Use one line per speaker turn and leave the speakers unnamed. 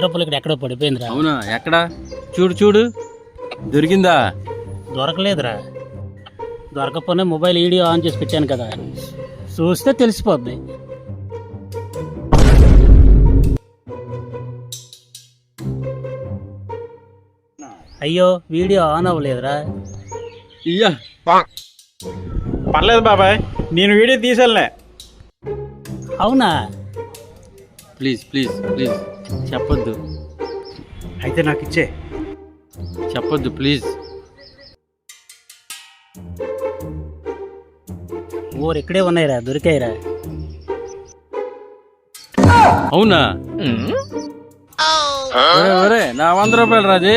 రూపాయలు ఇక్కడ ఎక్కడో పడిపోయిందిరా.
అవునా? ఎక్కడా? చూడు చూడు, దొరికిందా?
దొరకలేదురా. దొరకపోతే మొబైల్ వీడియో ఆన్ చేసి పెట్టాను కదా, చూస్తే తెలిసిపోద్ది. అయ్యో, వీడియో ఆన్ అవ్వలేదురా.
ఇయ్యా,
పర్లేదు బాబాయ్, నేను వీడియో తీసేలే.
అవునా?
ప్లీజ్ ప్లీజ్ ప్లీజ్ చెప్పొద్దు,
అయితే నాకు ఇచ్చే.
చెప్పొద్దు ప్లీజ్.
ఊరు ఇక్కడే ఉన్నాయిరా, దొరికాయిరా.
అవునా? ఒరే ఒరే, నా 100 రూపాయలు రాజీ.